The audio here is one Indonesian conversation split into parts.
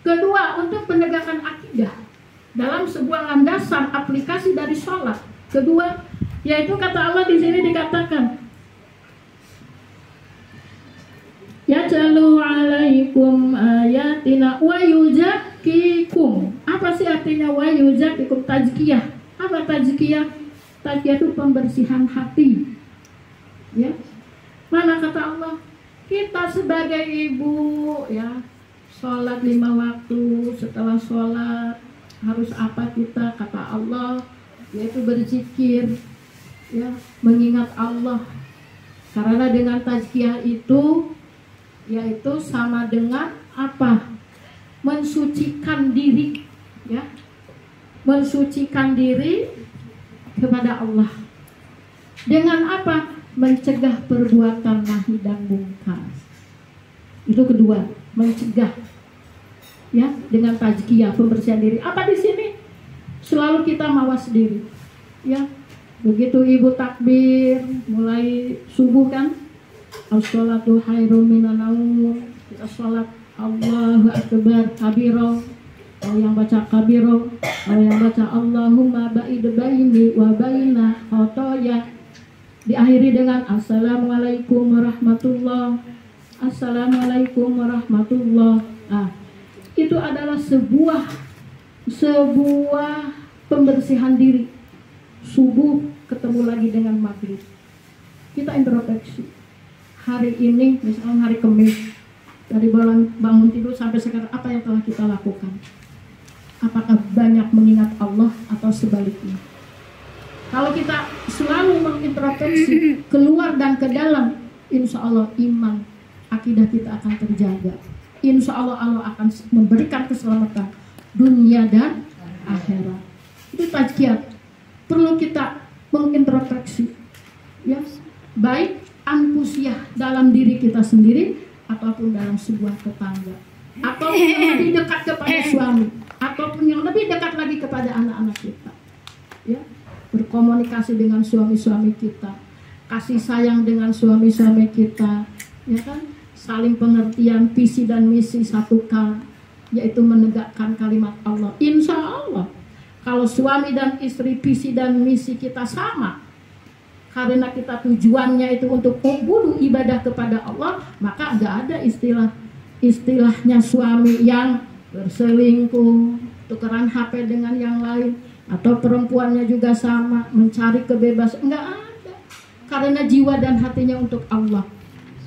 Kedua, untuk penegakan akidah dalam sebuah landasan aplikasi dari sholat. Kedua, yaitu kata Allah di sini dikatakan, yaj'alu 'alaikum ayatina wa yuzakkikum. Apa sih artinya wa yuzakkikum? Tazkiyah. Apa tazkiyah? Tazkiyah itu pembersihan hati. Ya. Mana kata Allah? Kita sebagai ibu ya, sholat 5 waktu, setelah sholat harus apa kita? Kata Allah, yaitu berzikir, ya, mengingat Allah. Karena dengan tazkiyah itu, yaitu sama dengan apa? Mensucikan diri, ya, mensucikan diri kepada Allah. Dengan apa? Mencegah perbuatan nahi dan mungkar. Itu kedua, mencegah, ya, dengan tazkiyah, pembersihan diri. Apa di sini? Selalu kita mawas diri, ya. Begitu ibu takbir mulai subuh kan, as-sholatu khairum minan naum, kita sholat Allahu akbar kabiro, kalau yang baca kabiro, kalau yang baca Allahumma ba'id baini wa baina khotoya, diakhiri dengan assalamualaikum warahmatullah, assalamualaikum warahmatullah. Nah, itu adalah sebuah pembersihan diri. Subuh ketemu lagi dengan maghrib, kita introspeksi. Hari ini misalnya hari Kamis, dari bangun tidur sampai sekarang, apa yang telah kita lakukan? Apakah banyak mengingat Allah atau sebaliknya? Kalau kita selalu mengintrospeksi keluar dan ke dalam, insya Allah iman, akidah kita akan terjaga. Insya Allah Allah akan memberikan keselamatan dunia dan akhirat. Itu tazkiyah. Perlu kita mengintrospeksi, ya, baik anfusiyah dalam diri kita sendiri ataupun dalam sebuah tetangga, ataupun yang lebih dekat kepada suami, ataupun yang lebih dekat lagi kepada anak-anak kita, ya. Berkomunikasi dengan suami-suami kita, kasih sayang dengan suami-suami kita, ya kan, saling pengertian, visi dan misi satukan, yaitu menegakkan kalimat Allah. Insya Allah kalau suami dan istri visi dan misi kita sama, karena kita tujuannya itu untuk membunuh ibadah kepada Allah, maka nggak ada istilahnya suami yang berselingkuh, tukeran HP dengan yang lain, atau perempuannya juga sama mencari kebebasan. Nggak ada, karena jiwa dan hatinya untuk Allah,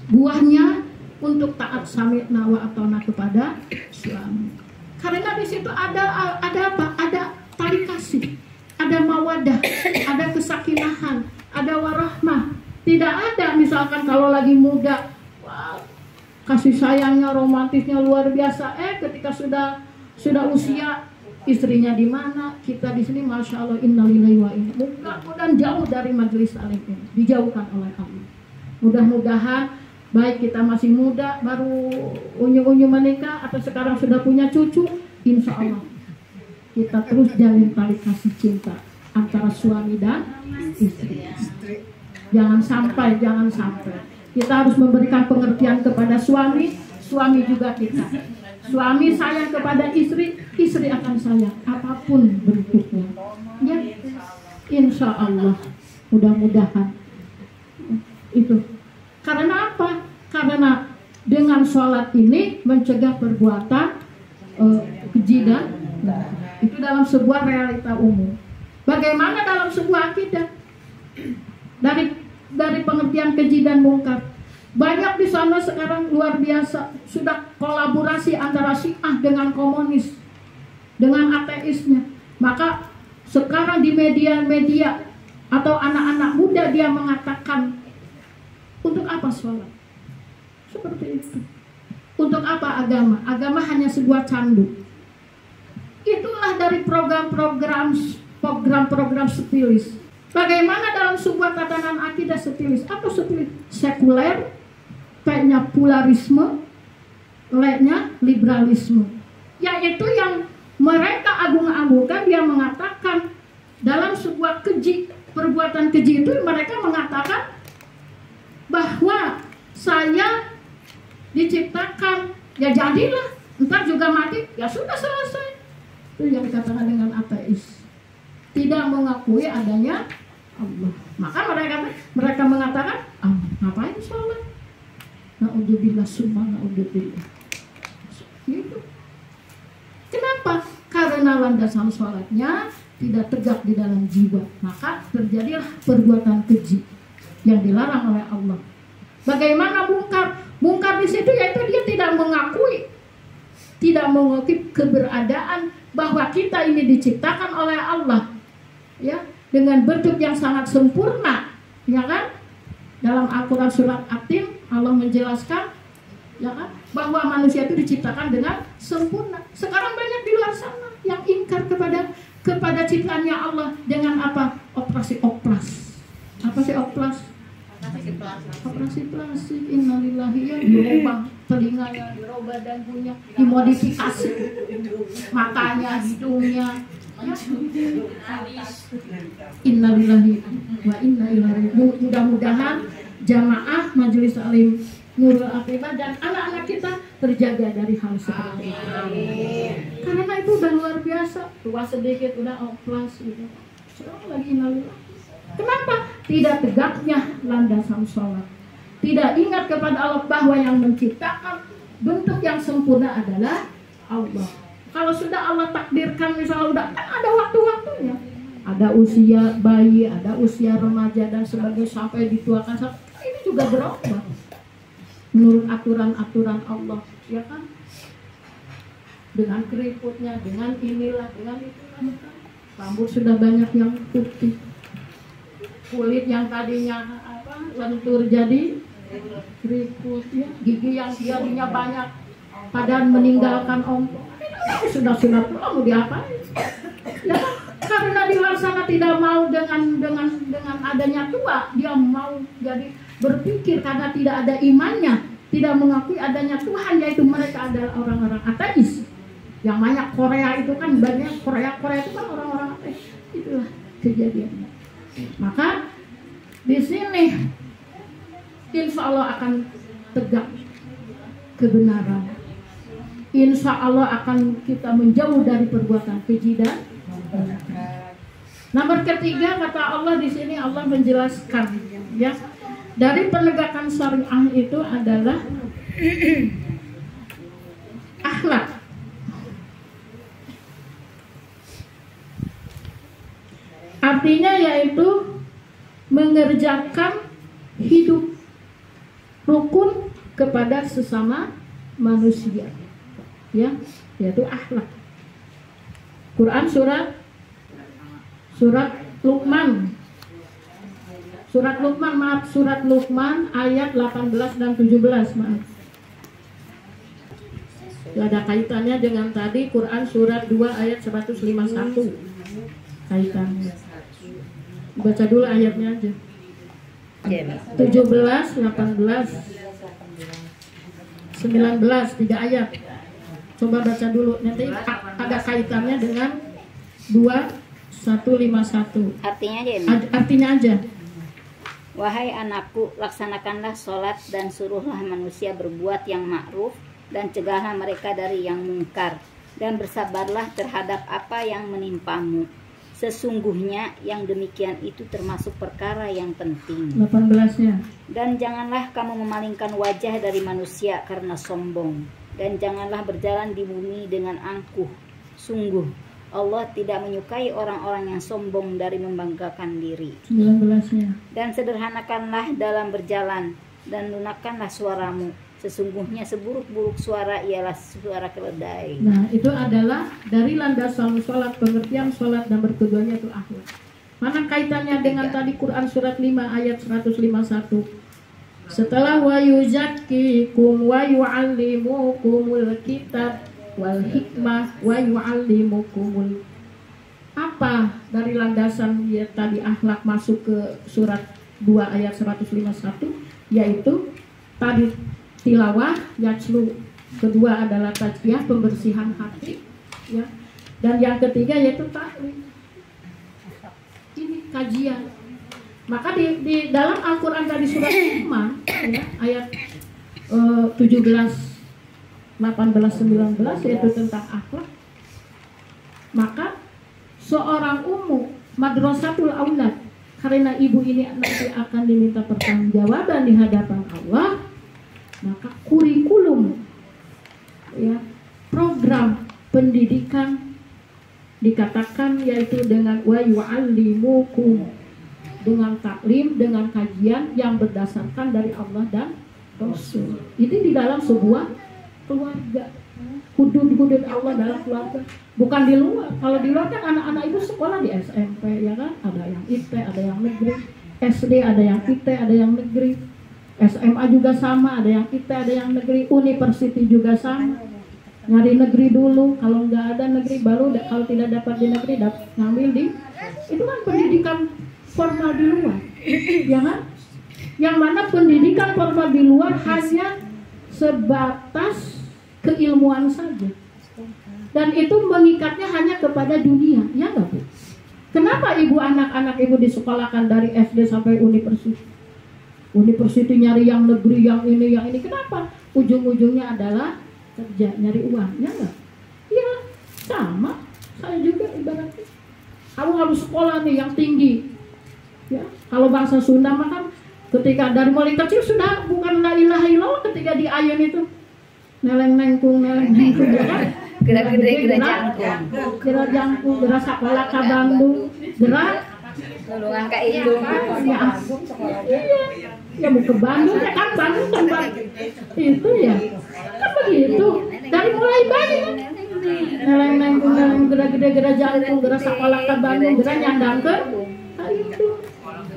buahnya untuk taat sami'na wa ata'na kepada suami. Karena di situ ada apa? Ada tali kasih, ada mawadah, ada kesakinahan, ada warahmah. Tidak ada misalkan kalau lagi muda, wah, kasih sayangnya, romantisnya luar biasa. Ketika sudah usia, istrinya di mana, kita di sini, masya Allah, innalillahi wa inna. Mudah-mudahan jauh dari majelis alim ini, dijauhkan oleh Allah. Mudah-mudahan baik kita masih muda, baru unyu-unyu menikah, atau sekarang sudah punya cucu, insya Allah kita terus jalin tali kasih cinta antara suami dan istri. Jangan sampai kita harus memberikan pengertian kepada suami, suami juga kita. Suami sayang kepada istri, istri akan sayang apapun bentuknya, ya, insya Allah. Mudah-mudahan itu. Karena apa? Karena dengan sholat ini mencegah perbuatan keji dan itu dalam sebuah realita umum. Bagaimana dalam sebuah akidah? Dari pengertian keji dan mungkar. Banyak di sana sekarang luar biasa, sudah kolaborasi antara Syiah dengan komunis, dengan ateisnya. Maka sekarang di media-media atau anak-anak muda dia mengatakan, untuk apa sholat? Seperti itu. Untuk apa agama? Agama hanya sebuah candu. Itulah dari program-program sepilis. Bagaimana dalam sebuah tatanan akidah sepilis? Apa sepilis? Sekuler, P-nya polarisme, L-nya liberalisme. Yaitu yang mereka agung-agungkan, dia mengatakan dalam sebuah keji, perbuatan keji itu mereka mengatakan bahwa saya diciptakan, ya jadilah Ntar juga mati, ya sudah selesai. Itu yang dikatakan dengan ateis, tidak mengakui adanya Allah. Maka mereka mengatakan, ngapain sholat? Na'udzubillah summa na'udzubillah. Gitu. Kenapa? Karena landasan sholatnya tidak tegak di dalam jiwa, maka terjadilah perbuatan keji yang dilarang oleh Allah. Bagaimana mungkar? Mungkar di situ yaitu dia tidak mengakui keberadaan bahwa kita ini diciptakan oleh Allah, ya, dengan bentuk yang sangat sempurna, ya kan? Dalam Al-Quran surat At-Tin Allah menjelaskan, ya kan, bahwa manusia itu diciptakan dengan sempurna. Sekarang banyak di luar sana yang ingkar kepada ciptaannya Allah dengan apa? Operasi oplas. Apa sih oplas? Operasi plastik. Innalillahi, ya, dirubah telinganya, dirubah dagunya, dimodifikasi matanya, hidungnya, ya. Innalillahi wa inna ilaihi raji'un. Mudah-mudahan jamaah Majelis Alim Nurul Aqibah dan anak-anak kita terjaga dari hal seperti itu. Karena itu udah luar biasa. Tua sedikit udah oplas gitu. Sekarang lagi innalillahi. Kenapa? Tidak tegaknya landasan sholat. Tidak ingat kepada Allah bahwa yang menciptakan bentuk yang sempurna adalah Allah. Kalau sudah Allah takdirkan misalnya udah, kan ada waktu-waktunya. Ada usia bayi, ada usia remaja dan sebagainya sampai dituakan. Ini juga berubah menurut aturan-aturan Allah, ya kan? Dengan keriputnya, dengan inilah, dengan itulah. Rambut sudah banyak yang putih. Kulit yang tadinya lentur jadi keriput, ya. Gigi yang jadinya banyak padahal meninggalkan ompong. Sudah tua mau diapain? Ya, karena di luar sana tidak mau dengan adanya tua, dia mau jadi berpikir karena tidak ada imannya, tidak mengakui adanya Tuhan, yaitu mereka adalah orang-orang ateis. Yang banyak Korea itu kan banyak Korea itu kan orang-orang ateis. Itulah kejadiannya. Maka di sini insya Allah akan tegak kebenaran. Insya Allah akan kita menjauh dari perbuatan keji dan nomor ketiga kata Allah di sini Allah menjelaskan, ya, dari penegakan syariah itu adalah akhlak. Artinya yaitu mengerjakan hidup rukun kepada sesama manusia, ya, yaitu akhlak. Quran surat Luqman. Surat Luqman ayat 18 dan 17, maaf. Ada kaitannya dengan tadi Quran surat 2 ayat 151. Kaitannya. Baca dulu ayatnya aja. 17, 18, 19, 3 ayat. Coba baca dulu, nanti ada kaitannya dengan 2151. Artinya aja ini. Artinya aja. Wahai anakku, laksanakanlah sholat dan suruhlah manusia berbuat yang ma'ruf dan cegahlah mereka dari yang mungkar, dan bersabarlah terhadap apa yang menimpamu. Sesungguhnya yang demikian itu termasuk perkara yang penting. 18-nya. Dan janganlah kamu memalingkan wajah dari manusia karena sombong, dan janganlah berjalan di bumi dengan angkuh. Sungguh Allah tidak menyukai orang-orang yang sombong dari membanggakan diri. 19-nya. Dan sederhanakanlah dalam berjalan, dan lunakkanlah suaramu. Sesungguhnya seburuk-buruk suara ialah suara keledai. Nah, itu adalah dari landasan sholat, pengertian sholat dan bertujuannya itu akhlak. Mana kaitannya dengan tadi Quran surat 5 ayat 151. Setelah wa yuzakkikum wa yu'allimukumul kitab wal hikmah wa yu'allimukumul, apa dari landasan ya tadi akhlak masuk ke surat 2 ayat 151, yaitu tadi tilawah, yajlu, kedua adalah tazkiyah, pembersihan hati, ya, dan yang ketiga yaitu ta'lim. Ini kajian. Maka di dalam Al-Quran dari surat Luqman, ya, ayat 17, 18-19 yaitu tentang akhlak. Maka seorang ummu madrasatul aulad, karena ibu ini nanti akan diminta pertanggungjawaban di hadapan Allah, maka kurikulum, ya, program pendidikan dikatakan yaitu dengan wa yu'allimukum, dengan taklim, dengan kajian yang berdasarkan dari Allah dan Rasul. Ini di dalam sebuah keluarga, hudud-hudud Allah dalam keluarga, bukan di luar. Kalau di luar kan anak-anak itu sekolah di SMP, ya kan, ada yang IT, ada yang negeri, SD ada yang IT, ada yang negeri, SMA juga sama, ada yang IT, ada yang negeri, university juga sama. Nyari negeri dulu, kalau nggak ada negeri baru, kalau tidak dapat di negeri ngambil di, itu kan pendidikan formal di luar, ya kan? Yang mana pendidikan formal di luar hanya sebatas keilmuan saja, dan itu mengikatnya hanya kepada dunia, ya nggak Bu? Kenapa ibu anak-anak ibu disekolahkan dari SD sampai universitas? Universitas nyari yang negeri, yang ini, kenapa? Ujung-ujungnya adalah kerja, nyari uang, ya nggak? Iya, sama. Saya juga ibaratnya. Kamu harus sekolah nih yang tinggi. Ya, kalau bahasa Sunda mah kan ketika dari mulai kecil sudah bukan la ilaha illallah, ketika di ayun itu neleng nengkung, ya kan? Gerak jangkung, gerak sekolah ka Bandung, gerak nulungan ka indung. Iya. Ya mau ke Bandung, ya kan Bandung tempat itu ya, kan begitu. Dari mulai bayi kan, neleng gerak gede, gerak jantung, gerak sekolah ke Bandung, gerak nyandang ke itu.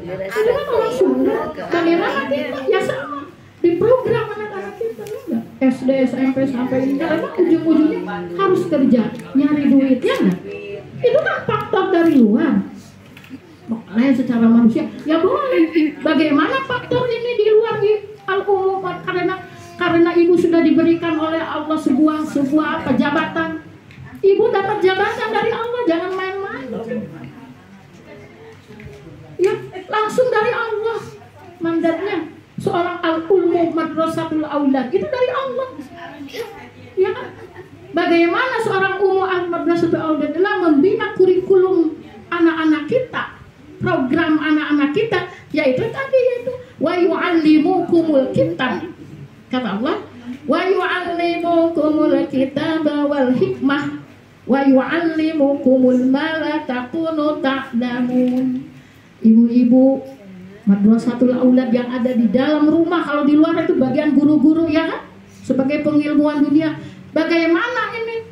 Itu kan orang Sunda. Bagaimana kita? Ya sama di program anak-anak kita, enggak? SD, SMP sampai ini, karena ujung-ujungnya harus kerja, nyari duit, ya enggak? Itu kan faktor dari luar. Makanya secara manusia, ya boleh. Bagaimana faktor ini di luar di al-umum, karena ibu sudah diberikan oleh Allah sebuah jabatan. Ibu dapat jabatan dari Allah, jangan main-main. Ya, langsung dari Allah mandatnya. Seorang al-umum madrasatul aulad itu dari Allah. Ya kan? Bagaimana seorang umum madrasatul aulad adalah membina kurikulum anak-anak kita, program anak-anak kita, yaitu tadi yaitu wa yu'allimukumul kitab. Kata Allah, wa yu'allimukumul kitaba wal hikmah wa yu'allimukumul ma la takunu ta'lamun. Ibu-ibu madrasatul aulad yang ada di dalam rumah, kalau di luar itu bagian guru-guru, ya kan? Sebagai pengilmuan dunia. Bagaimana ini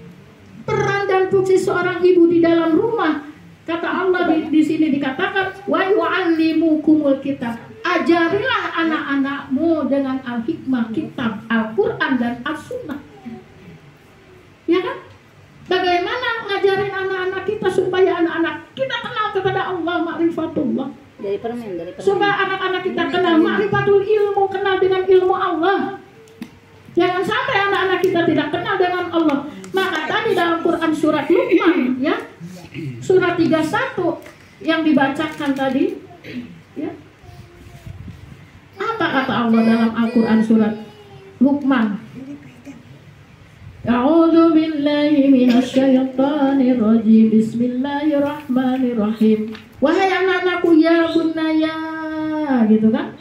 peran dan fungsi seorang ibu di dalam rumah? Kata Allah di sini dikatakan wa yu'allimukumul kitab. Ajarilah anak-anakmu dengan al-hikmah, kitab, Al-Qur'an dan As-Sunnah. Ya kan? Bagaimana ngajarin anak-anak kita supaya anak-anak kita kenal kepada Allah, ma'rifatullah. Dari permen. Supaya anak-anak kita kenal ma'rifatul ilmu, kenal dengan ilmu Allah. Jangan sampai anak-anak kita tidak kenal dengan Allah. Maka tadi dalam Quran surat Luqman, ya, surat 31 yang dibacakan tadi, ya. Apa kata Allah dalam Al-Quran surat Luqman? A'udzu billahi minasyaitonir rajim. Bismillahirrahmanirrahim. Wahai anak-anakku, ya bunaya, gitu kan?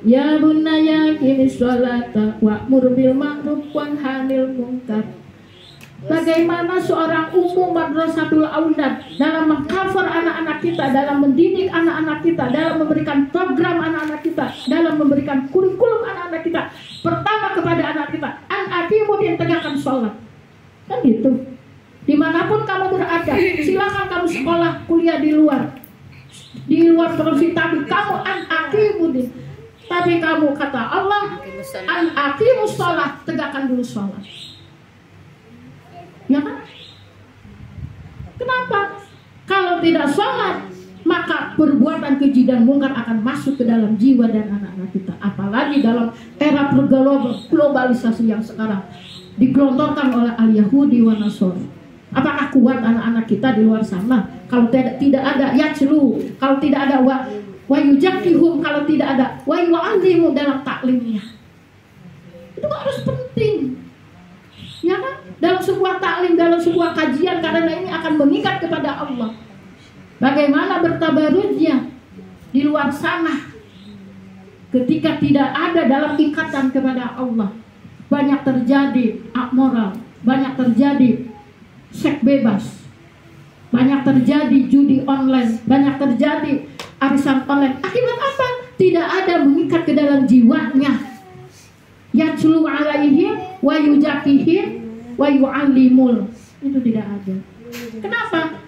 Ya bunaya qimis sholata wa'mur bil ma'ruf wanhanil munkar. Bagaimana seorang umum madrasatul aulad dalam mengcover anak-anak kita, dalam mendidik anak-anak kita, dalam memberikan program anak-anak kita, dalam memberikan kurikulum anak-anak kita. Pertama kepada anak kita, an-aqimudin, tegakkan sholat. Kan gitu. Dimanapun kamu berada, silakan kamu sekolah, kuliah di luar provinsi, tapi kamu an-aqimudin. Tapi kamu kata Allah, an-aqimus sholat, tegakkan dulu sholat. Ya kan? Kenapa? Kalau tidak sholat, maka perbuatan keji dan mungkar akan masuk ke dalam jiwa dan anak-anak kita. Apalagi dalam era globalisasi yang sekarang digelontorkan oleh al-Yahudi wa Nasr. Apakah kuat anak-anak kita di luar sana? Kalau tidak ada yajlu, kalau tidak ada wa yujakihum, kalau tidak ada wa yu'allimu dalam taklimnya. Itu harus penting. dalam sebuah taklim, dalam sebuah kajian, karena ini akan mengikat kepada Allah. Bagaimana bertabarujnya di luar sana ketika tidak ada dalam ikatan kepada Allah. Banyak terjadi amoral, banyak terjadi seks bebas, banyak terjadi judi online, banyak terjadi arisan online. Akibat apa? Tidak ada mengikat ke dalam jiwanya. Yatlu alaihim wa yuzakihim wa yu'allimul. Itu tidak ada. Kenapa?